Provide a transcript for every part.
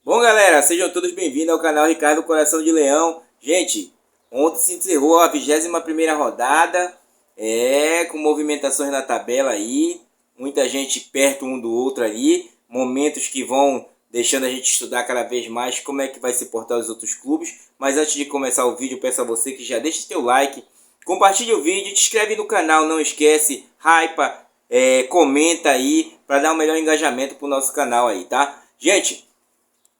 Bom, galera, sejam todos bem-vindos ao canal Ricardo Coração de Leão. Gente, ontem se encerrou a 21ª rodada, com movimentações na tabela aí, muita gente perto um do outro ali, momentos que vão deixando a gente estudar cada vez mais como é que vai se portar os outros clubes. Mas antes de começar o vídeo, peço a você que já deixe seu like, compartilhe o vídeo, te inscreve no canal, não esquece, hypa, comenta aí para dar um melhor engajamento pro nosso canal aí, tá? Gente,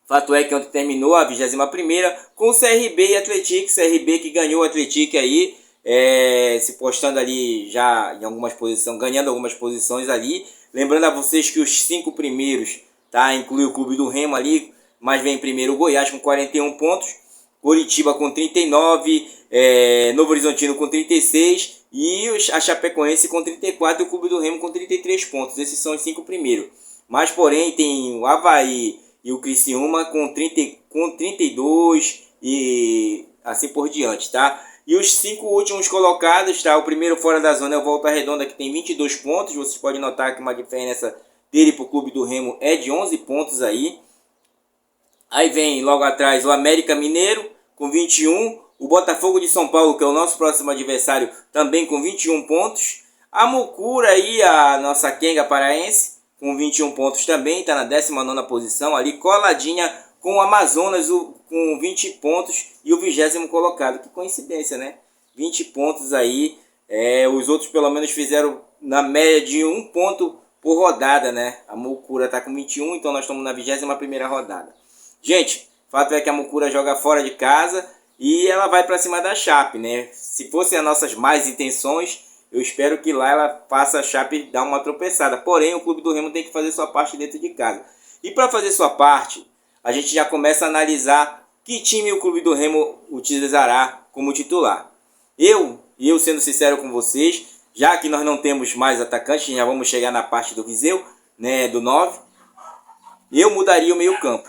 fato é que ontem terminou a 21ª com o CRB e Atlético. CRB que ganhou o Atlético aí, se postando ali já em algumas posições, ganhando algumas posições ali. Lembrando a vocês que os 5 primeiros, tá, inclui o Clube do Remo ali, mas vem primeiro o Goiás com 41 pontos, Coritiba com 39, Novo Horizontino com 36 e a Chapecoense com 34 e o Clube do Remo com 33 pontos. Esses são os 5 primeiros. Mas porém tem o Avaí e o Criciúma com 32 e assim por diante, tá? E os 5 últimos colocados, tá? O primeiro fora da zona é o Volta Redonda, que tem 22 pontos. Vocês podem notar que uma diferença dele para o Clube do Remo é de 11 pontos aí. Aí vem logo atrás o América Mineiro com 21. O Botafogo de São Paulo, que é o nosso próximo adversário, também com 21 pontos. A Mucura aí, a nossa Kenga paraense, com 21 pontos também, está na 19ª posição, ali coladinha com o Amazonas com 20 pontos e o 20º colocado. Que coincidência, né? 20 pontos aí, os outros pelo menos fizeram na média de 1 ponto por rodada, né? A Mucura está com 21, então nós estamos na 21ª rodada. Gente, fato é que a Mucura joga fora de casa e ela vai para cima da Chape, né? Se fossem as nossas más intenções, eu espero que lá ela faça a Chape dar uma tropeçada. Porém, o Clube do Remo tem que fazer sua parte dentro de casa. E para fazer sua parte, a gente já começa a analisar que time o Clube do Remo utilizará como titular. Eu sendo sincero com vocês, já que nós não temos mais atacantes, já vamos chegar na parte do Viseu, né, do 9, eu mudaria o meio-campo.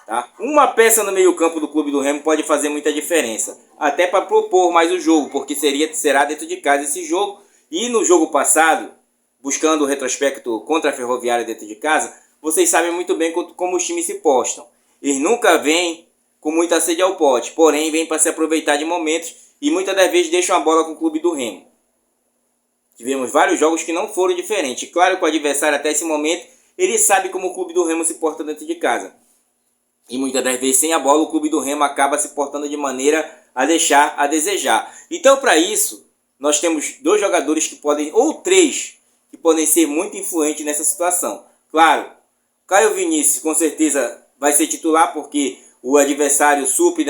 Tá? Uma peça no meio-campo do Clube do Remo pode fazer muita diferença. Até para propor mais o jogo, porque será dentro de casa esse jogo. E no jogo passado, buscando o retrospecto contra a Ferroviária dentro de casa, vocês sabem muito bem como os times se postam. Eles nunca vêm com muita sede ao pote, porém vêm para se aproveitar de momentos e muitas das vezes deixam a bola com o Clube do Remo. Tivemos vários jogos que não foram diferentes. Claro que o adversário até esse momento, ele sabe como o Clube do Remo se porta dentro de casa. E muitas das vezes sem a bola o Clube do Remo acaba se portando de maneira a deixar a desejar. Então para isso, nós temos 2 jogadores que podem, ou 3, que podem ser muito influentes nessa situação. Claro, Caio Vinícius com certeza vai ser titular, porque o adversário supre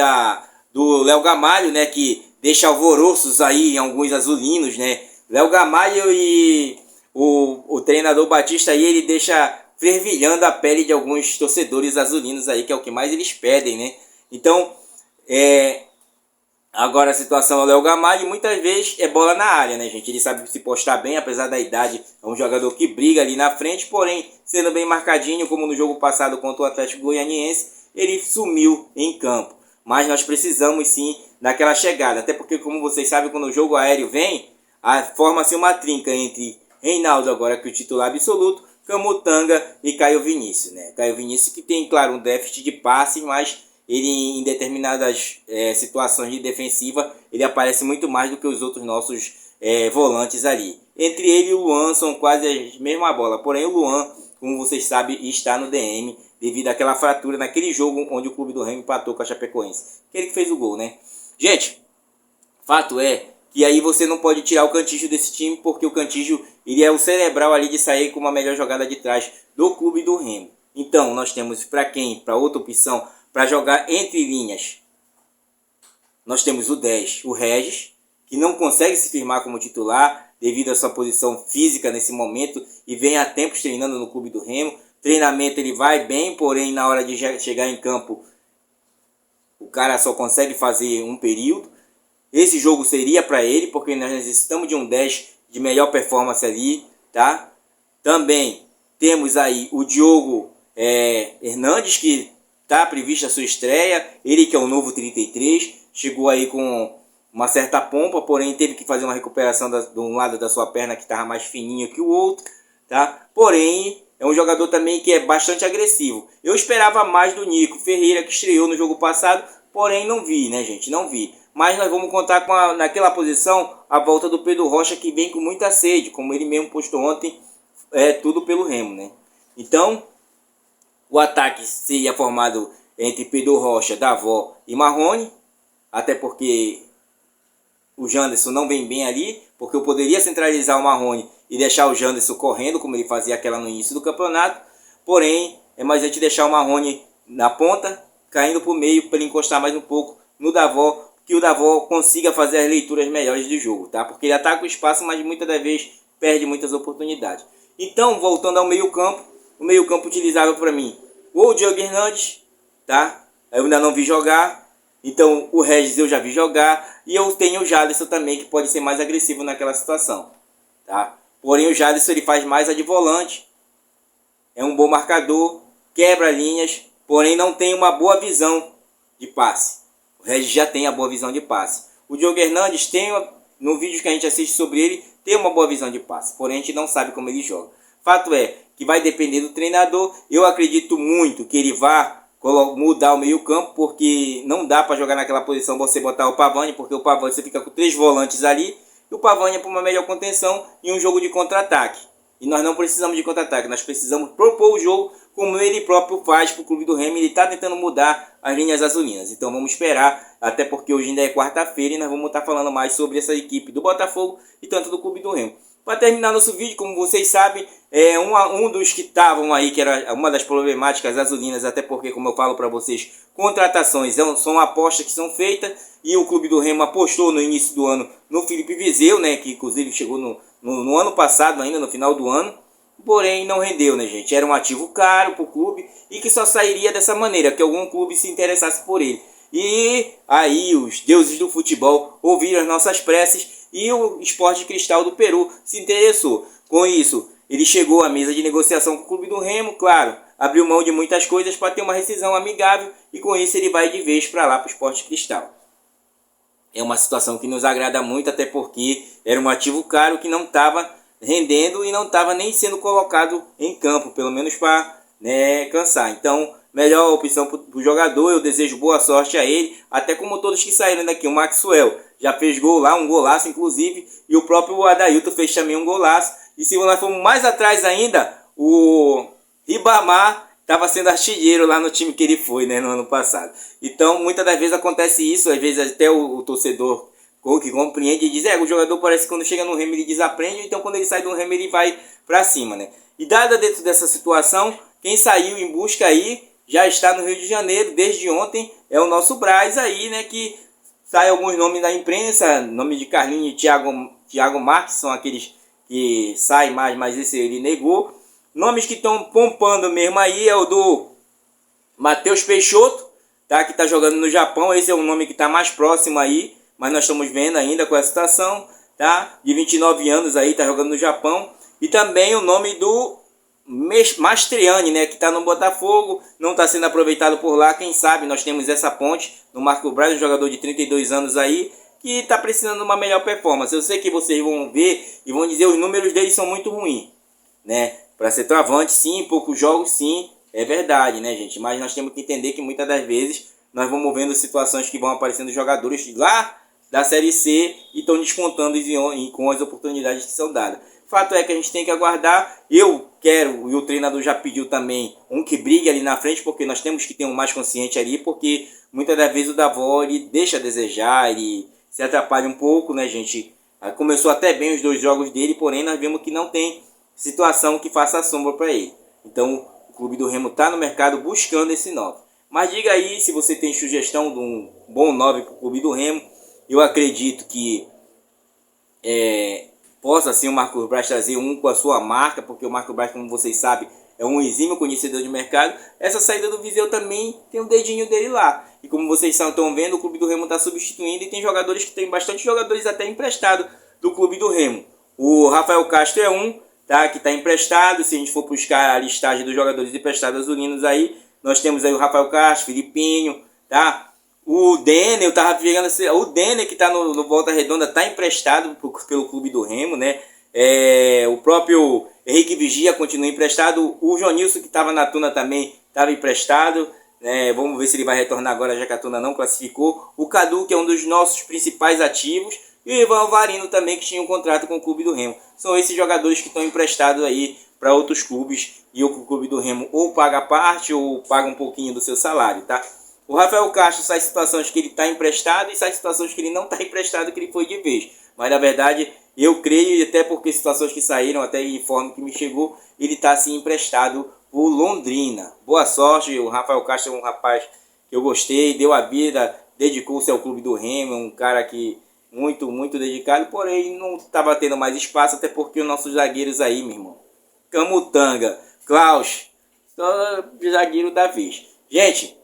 do Léo Gamalho, né, que deixa alvoroços aí em alguns azulinos, né. Léo Gamalho e o treinador Batista aí, ele deixa fervilhando a pele de alguns torcedores azulinos aí, que é o que mais eles pedem, né. Então, agora a situação é o Léo Gamalho, e muitas vezes é bola na área, né, gente? Ele sabe se postar bem, apesar da idade, é um jogador que briga ali na frente, porém, sendo bem marcadinho, como no jogo passado contra o Atlético Goianiense, ele sumiu em campo. Mas nós precisamos sim daquela chegada, até porque, como vocês sabem, quando o jogo aéreo vem, forma-se uma trinca entre Reinaldo, agora que é o titular absoluto, Camutanga e Caio Vinícius, né? Caio Vinícius que tem, claro, um déficit de passe, mas ele em determinadas situações de defensiva, ele aparece muito mais do que os outros nossos volantes ali. Entre ele e o Luan são quase a mesma bola, porém o Luan, como vocês sabem, está no DM devido àquela fratura naquele jogo onde o Clube do Remo empatou com a Chapecoense. Aquele que fez o gol, né? Gente, fato é que aí você não pode tirar o Cantígio desse time, porque o Cantígio ele é o cerebral ali de sair com uma melhor jogada de trás do Clube do Remo. Então, nós temos para outra opção, para jogar entre linhas, nós temos o 10, o Regis, que não consegue se firmar como titular devido à sua posição física nesse momento e vem há tempos treinando no Clube do Remo. Treinamento ele vai bem, porém na hora de chegar em campo o cara só consegue fazer um período. Esse jogo seria para ele, porque nós necessitamos de um 10 de melhor performance ali, tá? Também temos aí o Diogo Hernandes, que está prevista a sua estreia. Ele que é o novo 33, chegou aí com uma certa pompa, porém teve que fazer uma recuperação de um lado da sua perna que estava mais fininho que o outro, tá? Porém, é um jogador também que é bastante agressivo. Eu esperava mais do Nico Ferreira, que estreou no jogo passado, porém não vi, né, gente? Não vi. Mas nós vamos contar com naquela posição a volta do Pedro Rocha, que vem com muita sede, como ele mesmo postou ontem, tudo pelo Remo, né? Então, o ataque seria formado entre Pedro Rocha, Davó e Marrone, até porque o Janderson não vem bem ali, porque eu poderia centralizar o Marrone e deixar o Janderson correndo, como ele fazia aquela no início do campeonato. Porém, é mais gente deixar o Marrone na ponta, caindo para o meio, para ele encostar mais um pouco no Davó, que o Davó consiga fazer as leituras melhores do jogo, tá? Porque ele ataca o espaço, mas muitas das vezes perde muitas oportunidades. Então, voltando ao meio-campo, o meio-campo utilizável para mim, o Diogo Hernandes, tá? Eu ainda não vi jogar. Então, o Regis eu já vi jogar. E eu tenho o Jadson também, que pode ser mais agressivo naquela situação, tá? Porém, o Jadson ele faz mais a de volante. É um bom marcador, quebra linhas, porém não tem uma boa visão de passe. O Regis já tem a boa visão de passe. O Diogo Hernandes tem, no vídeo que a gente assiste sobre ele, tem uma boa visão de passe. Porém, a gente não sabe como ele joga. Fato é que vai depender do treinador. Eu acredito muito que ele vá mudar o meio campo, porque não dá para jogar naquela posição você botar o Pavani, porque o Pavani você fica com 3 volantes ali, e o Pavani é para uma melhor contenção e um jogo de contra-ataque. E nós não precisamos de contra-ataque, nós precisamos propor o jogo como ele próprio faz para o clube do Remo. Ele está tentando mudar as linhas azulinas. Então vamos esperar, até porque hoje ainda é quarta-feira e nós vamos estar falando mais sobre essa equipe do Botafogo e tanto do clube do Remo. Para terminar nosso vídeo, como vocês sabem, um dos que estavam aí, que era uma das problemáticas azulinas, até porque, como eu falo para vocês, contratações são apostas que são feitas, e o clube do Remo apostou no início do ano no Felipe Viseu, né, que inclusive chegou no ano passado ainda, no final do ano, porém não rendeu, né, gente? Era um ativo caro para o clube e que só sairia dessa maneira, que algum clube se interessasse por ele. E aí os deuses do futebol ouviram as nossas preces e o Sport Cristal do Peru se interessou. Com isso, ele chegou à mesa de negociação com o clube do Remo, claro, abriu mão de muitas coisas para ter uma rescisão amigável, e com isso ele vai de vez para lá para o Sport Cristal. É uma situação que nos agrada muito, até porque era um ativo caro que não estava rendendo e não estava nem sendo colocado em campo, pelo menos para, né, cansar. Então, melhor opção para o jogador. Eu desejo boa sorte a ele, até como todos que saíram daqui. O Maxwell já fez gol lá, um golaço inclusive, e o próprio Adailton fez também um golaço. E se nós formos mais atrás ainda, o Ribamar estava sendo artilheiro lá no time que ele foi, né, no ano passado. Então, muitas das vezes acontece isso, às vezes até o torcedor que compreende e diz, o jogador parece que quando chega no Remo ele desaprende, então quando ele sai do Remo ele vai para cima, né? E dada dentro dessa situação, quem saiu em busca aí já está no Rio de Janeiro desde ontem, é o nosso Braz aí, né, que sai alguns nomes da imprensa, nome de Carlinho e Thiago Marques, são aqueles que saem mais, mas esse ele negou. Nomes que estão pompando mesmo aí é o do Matheus Peixoto, tá, que está jogando no Japão. Esse é o nome que está mais próximo aí, mas nós estamos vendo ainda com a situação, tá, de 29 anos aí, está jogando no Japão. E também o nome do Mastriani, né, que está no Botafogo, não está sendo aproveitado por lá. Quem sabe nós temos essa ponte no Marco Braz, um jogador de 32 anos aí, que está precisando de uma melhor performance. Eu sei que vocês vão ver e vão dizer os números dele são muito ruins, né? Para ser travante, sim, poucos jogos, sim, é verdade, né, gente? Mas nós temos que entender que muitas das vezes nós vamos vendo situações que vão aparecendo jogadores lá da Série C e estão descontando com as oportunidades que são dadas. Fato é que a gente tem que aguardar. Eu quero, e o treinador já pediu também, um que brigue ali na frente, porque nós temos que ter um mais consciente ali, porque muitas das vezes o Davó ele deixa a desejar, ele se atrapalha um pouco, né, gente? Começou até bem os 2 jogos dele, porém nós vemos que não tem situação que faça sombra para ele. Então o clube do Remo está no mercado buscando esse 9. Mas diga aí se você tem sugestão de um bom 9 para o clube do Remo. Eu acredito que possa sim o Marcos Braz trazer um com a sua marca, porque o Marcos Braz, como vocês sabem, é um exímio conhecedor de mercado. Essa saída do Viseu também tem um dedinho dele lá. E como vocês estão vendo, o clube do Remo está substituindo, e tem jogadores que tem bastante jogadores até emprestados do clube do Remo. O Rafael Castro é um, tá, que está emprestado. Se a gente for buscar a listagem dos jogadores emprestados azulinos aí, nós temos aí o Rafael Castro, Filipinho, tá? O Denner, eu tava pegando o Denner que está no Volta Redonda, está emprestado pelo clube do Remo, né? O próprio Henrique Vigia continua emprestado. O Jonilson, que estava na Tuna, também estava emprestado. Vamos ver se ele vai retornar agora, já que a Tuna não classificou. O Cadu, que é um dos nossos principais ativos. E o Ivan Alvarino também, que tinha um contrato com o Clube do Remo. São esses jogadores que estão emprestados aí para outros clubes. E o Clube do Remo ou paga parte ou paga um pouquinho do seu salário, tá? O Rafael Castro sai situações que ele está emprestado e sai situações que ele não está emprestado, que ele foi de vez. Mas na verdade, eu creio, até porque situações que saíram, até informe que me chegou, ele está assim emprestado por Londrina. Boa sorte, o Rafael Castro é um rapaz que eu gostei, deu a vida, dedicou-se ao Clube do Remo, um cara que muito dedicado, porém não estava tendo mais espaço, até porque os nossos zagueiros aí, meu irmão, Camutanga, Klaus, só zagueiro da vez. Gente,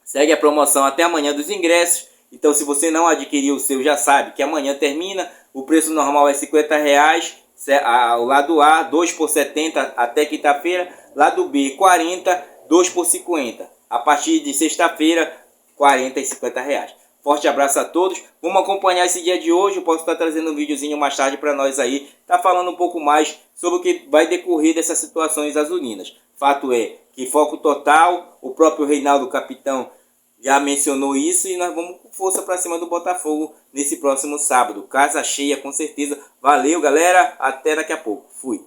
segue a promoção até amanhã dos ingressos. Então, se você não adquiriu o seu, já sabe que amanhã termina. O preço normal é R$50. O lado A, 2 por 70 até quinta-feira. Lado B, 40, 2 por 50. A partir de sexta-feira, 40 e R$50. Forte abraço a todos. Vamos acompanhar esse dia de hoje. Eu posso estar trazendo um videozinho mais tarde para nós aí. Tá falando um pouco mais sobre o que vai decorrer dessas situações azulinas. Fato é que foco total. O próprio Reinaldo, capitão, já mencionou isso e nós vamos com força para cima do Botafogo nesse próximo sábado. Casa cheia, com certeza. Valeu, galera. Até daqui a pouco. Fui.